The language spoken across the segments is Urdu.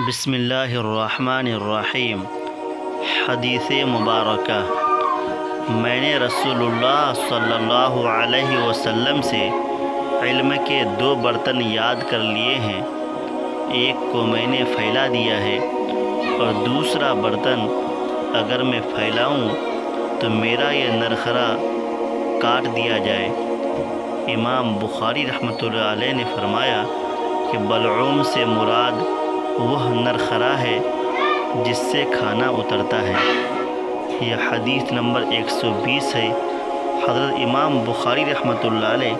بسم اللہ الرحمن الرحیم۔ حدیث مبارکہ۔ میں نے رسول اللہ صلی اللہ علیہ وسلم سے علم کے 2 برتن یاد کر لیے ہیں، ایک کو میں نے پھیلا دیا ہے اور دوسرا برتن اگر میں پھیلاؤں تو میرا یہ نرخرا کاٹ دیا جائے۔ امام بخاری رحمۃ اللہ علیہ نے فرمایا کہ بلعوم سے مراد وہ نرخرا ہے جس سے کھانا اترتا ہے۔ یہ حدیث نمبر 120 ہے۔ حضرت امام بخاری رحمۃ اللہ علیہ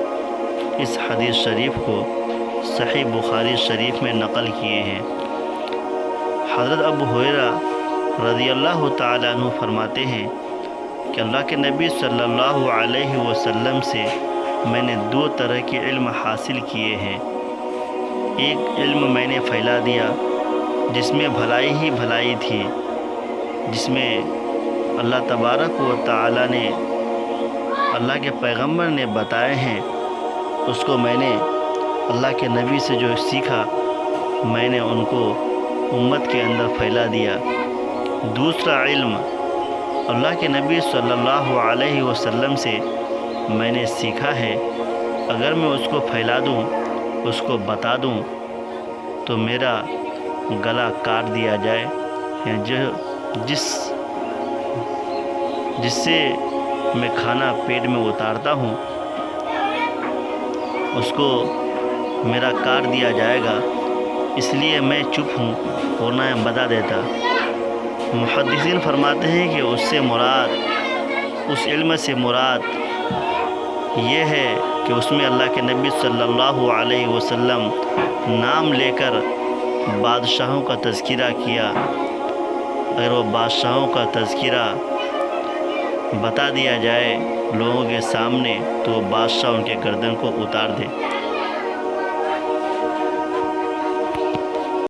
اس حدیث شریف کو صحیح بخاری شریف میں نقل کیے ہیں۔ حضرت ابو ہریرہ رضی اللہ تعالیٰ عنہ فرماتے ہیں کہ اللہ کے نبی صلی اللہ علیہ وسلم سے میں نے 2 طرح کے علم حاصل کیے ہیں۔ ایک علم میں نے پھیلا دیا جس میں بھلائی ہی بھلائی تھی، جس میں اللہ تبارک و تعالیٰ نے اللہ کے پیغمبر نے بتائے ہیں، اس کو میں نے اللہ کے نبی سے جو سیکھا میں نے ان کو امت کے اندر پھیلا دیا۔ دوسرا علم اللہ کے نبی صلی اللہ علیہ وسلم سے میں نے سیکھا ہے، اگر میں اس کو پھیلا دوں، اس کو بتا دوں تو میرا گلا کاٹ دیا جائے، جس سے میں کھانا پیٹ میں اتارتا ہوں اس کو میرا کاٹ دیا جائے گا، اس لیے میں چپ ہوں ورنہ میں بتا دیتا۔ محدثین فرماتے ہیں کہ اس علم سے مراد یہ ہے کہ اس میں اللہ کے نبی صلی اللہ علیہ وسلم نام لے کر بادشاہوں کا تذکرہ کیا۔ اگر وہ بادشاہوں کا تذکرہ بتا دیا جائے لوگوں کے سامنے تو وہ بادشاہ ان کے گردن کو اتار دے۔